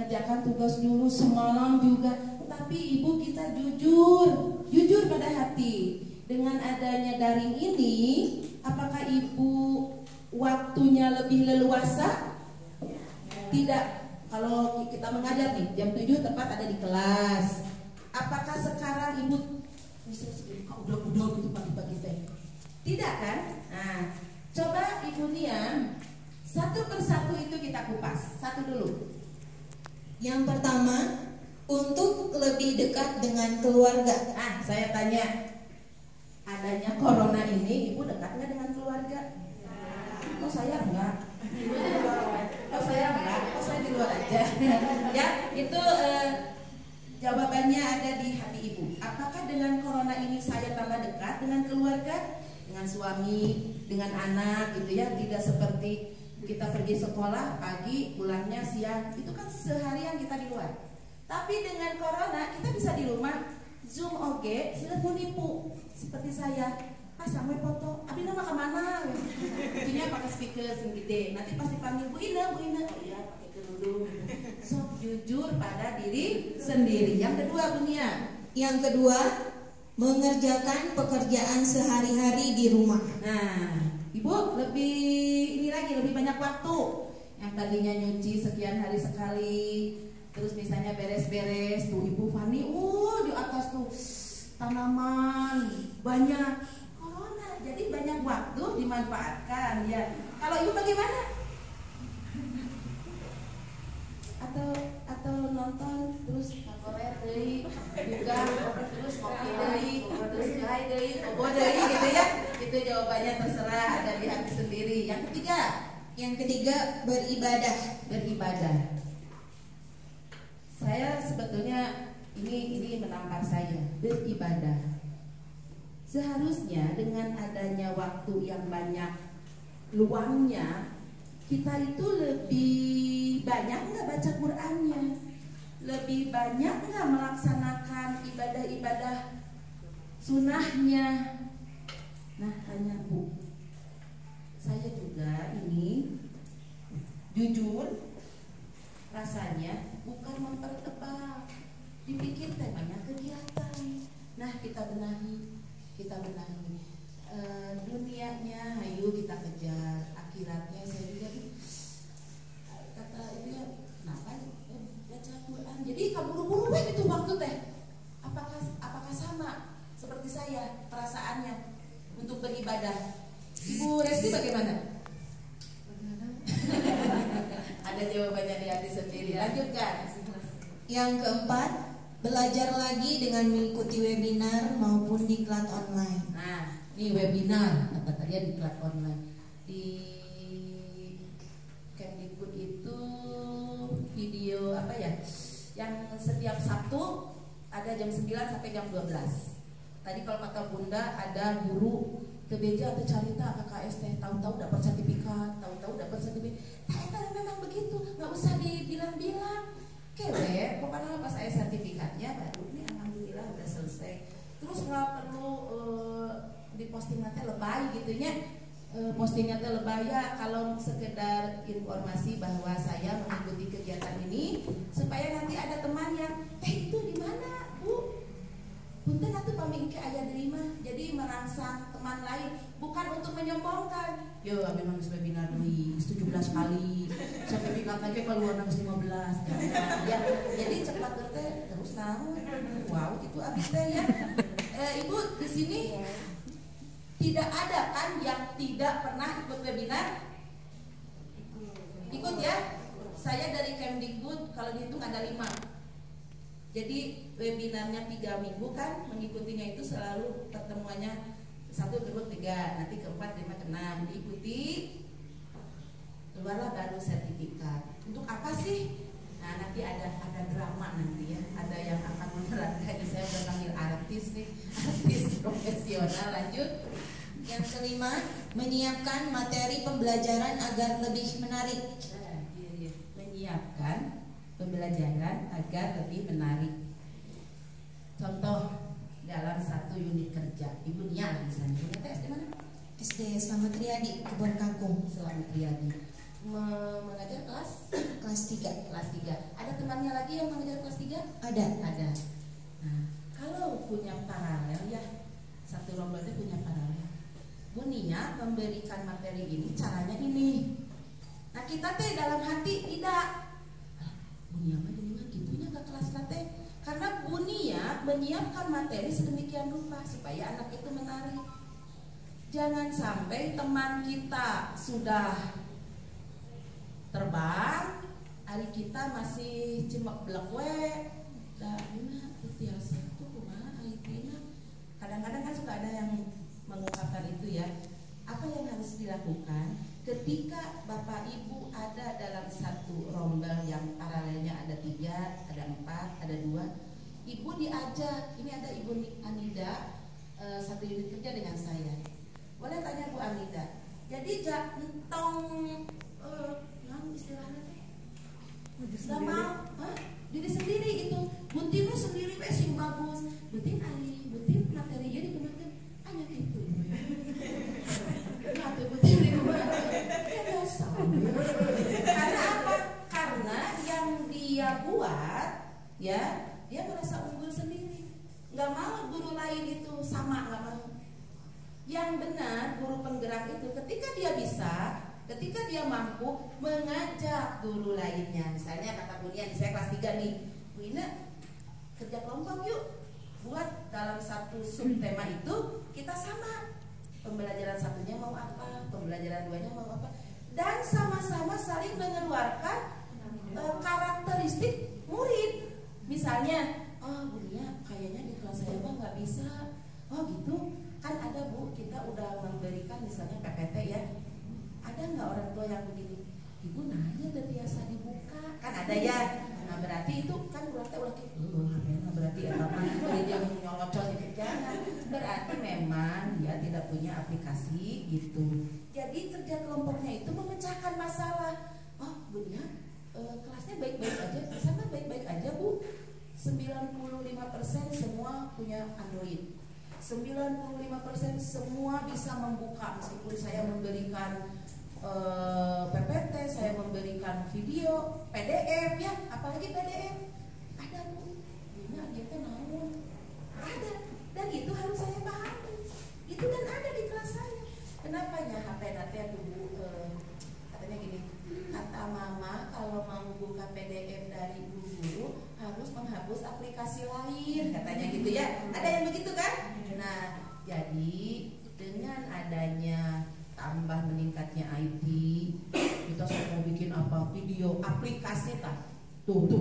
mengerjakan tugas dulu semalam juga. Tapi ibu kita jujur pada hati. Dengan adanya daring ini, apakah ibu waktunya lebih leluasa? Tidak. Kalau kita mengajar nih, jam 7 tepat ada di kelas. Apakah sekarang ibu udah gitu pagi-pagi teh? Tidak kan? Nah, coba ibu Nia, satu persatu itu kita kupas. Satu dulu. Yang pertama, untuk lebih dekat dengan keluarga. Saya tanya, adanya corona ini, ibu dekat nggak dengan keluarga? Kok saya enggak? Kok saya di luar aja. Ya, itu jawabannya ada di hati ibu. Apakah dengan corona ini saya tambah dekat dengan keluarga, dengan suami, dengan anak, gitu ya? Tidak seperti kita pergi sekolah pagi, pulangnya siang. Itu kan seharian kita di luar. Tapi dengan corona kita bisa di rumah, Zoom oke, sudah menipu. Seperti saya, sampai foto, abi nama kemana? Ini pakai speaker yang gede. Nanti pas dipanggil Bu Ina, oh iya pakai kerudung. So jujur pada diri sendiri. Yang kedua Bu Nia. Yang kedua, mengerjakan pekerjaan sehari-hari di rumah. Nah, ibu lebih banyak waktu. Yang tadinya nyuci sekian hari sekali, terus misalnya beres-beres tuh ibu Fani, di atas tuh tanaman banyak. Corona, jadi banyak waktu dimanfaatkan ya. Kalau ibu bagaimana? Atau nonton terus Korea deui, juga terus kopi deui, terus ngai deui, bobo deui gitu ya. Itu jawabannya terserah, ada di hati sendiri. Yang ketiga beribadah. Saya sebetulnya ini menampar saya, beribadah. Seharusnya dengan adanya waktu yang banyak luangnya, kita itu lebih banyak nggak baca Qur'annya, lebih banyak nggak melaksanakan ibadah-ibadah sunnahnya. Nah, tanya Bu, saya juga ini jujur rasanya bukan mempertebal, dipikir teh banyak kegiatan. Nah, kita benahi dunianya, ayo kita kejar, akhiratnya saya juga kata dia kenapa baca Quran. Jadi kaburu-buru itu waktu teh. Apakah sama seperti saya perasaannya untuk beribadah? Ibu Resti bagaimana? Ada jawabannya di hati sendiri. Lanjutkan. Yang keempat, belajar lagi dengan mengikuti webinar maupun diklat online. Nah, ini webinar kata tadi diklat online. Di Kemdikbud itu video apa ya? Yang setiap Sabtu ada jam 9 sampai jam 12. Tadi kalau kata Bunda ada guru TBJ atau carita KKS teh tahu-tahu dapat sertifikat, Nah, memang begitu, nggak usah dibilang-bilang. Kewe, pokoknya pas saya sertifikatnya baru ini alhamdulillah udah selesai. Terus nggak perlu diposting nanti lebay gitunya. Postingnya teh lebay ya, kalau sekedar informasi bahwa saya mengikuti kegiatan ini supaya nanti ada teman yang itu di mana Bu? Punten atuh pamingke aya deui mah. Jadi merangsang teman lain, bukan untuk menyombongkan. Yo, memang webinar deui 17 kali. Sertifikat lagi keluar 15. Ya, jadi cepat teh terus tahu. Wow, itu abis teh ya. Ibu di sini tidak ada kan yang tidak pernah ikut webinar? Ikut ya. Saya dari Kemdikbud kalau dihitung ada 5. Jadi webinarnya 3 minggu kan, mengikutinya itu selalu pertemuannya 1, 2, 3, nanti ke-4, 5, ke-6 diikuti, keluarlah baru sertifikat. Untuk apa sih? Nah, nanti ada drama nanti ya, ada yang akan menerangkan. Saya udah panggil artis nih, artis profesional. Lanjut. Yang kelima, menyiapkan materi pembelajaran agar lebih menarik. Menyiapkan pembelajaran agar lebih menarik. Contoh dalam satu unit kerja, Ibu Nia misalnya, Ibu Nia SD mana? SD Slamet Riyadi, Kebon Kangkung. Slamet Riyadi. mengajar kelas 3. kelas 3. Ada temannya lagi yang mengajar kelas 3? Ada. Nah, kalau punya paralel ya, satu rombel itu punya paralel. Buninya memberikan materi ini caranya ini. Nah, kita teh dalam hati tidak. Bunia mah gitunya ke kelas teh. Karena Bunia menyiapkan materi sedemikian rupa supaya anak itu menarik. Jangan sampai teman kita sudah terbang, hari kita masih cemek blek we. Da dina biasa tuh kumaha ayeuna. Kadang-kadang kan suka ada yang mengungkapkan itu ya. Apa yang harus dilakukan ketika Bapak Ibu ada dalam satu rombel yang paralelnya ada 3, ada 4, ada 2. Ibu diajak, ini ada Ibu Anida, satu unit kerja dengan saya. Boleh tanya Bu Anida. Jadi entong istilahnya teh nggak mau, diri sendiri gitu. Buntinnya sendiri sing bagus. Buntin materi jadi kemarin hanya gitu. Atau buntin di rumah ya biasa. Karena apa? Karena yang dia buat ya dia merasa unggul sendiri. Nggak mau guru lain itu sama, nggak mau. Yang benar guru penggerak itu ketika dia bisa, ketika dia mampu mengajak guru lainnya. Misalnya kata Bunia, saya kelas 3 nih, Bu Ina kerja kelompok yuk. Buat dalam satu subtema itu kita sama. Pembelajaran satunya mau apa, pembelajaran duanya mau apa. Dan sama-sama saling mengeluarkan karakteristik murid. Misalnya, oh Bunia kayaknya di kelas saya mah nggak bisa. Oh gitu, kan ada Bu, kita udah memberikan misalnya PPT ya. Ada nggak orang tua yang begini? Ibu nanya udah biasa dibuka, kan ada ya. Nah berarti itu kan berarti berarti apa? Dia nyolocol gitu, jangan. Berarti memang dia tidak punya aplikasi gitu. Jadi kerja kelompoknya itu memecahkan masalah. Oh Bunia, kelasnya baik-baik aja, sama baik-baik aja Bu. 95% semua punya Android. 95% semua bisa membuka, meskipun saya memberikan PPT, saya memberikan video, PDF ya, apalagi PDF ada Bu, ini aja namun ada, dan itu harus saya pahami, itu dan ada di kelas saya. Kenapa ya HP nanti Bu, katanya gini, kata Mama kalau mau buka PDF dari guru harus menghapus aplikasi lain, katanya gitu ya, ada yang begitu kan? Nah, jadi dengan adanya tambah meningkatnya IT, kita mau bikin apa video aplikasi tak tuh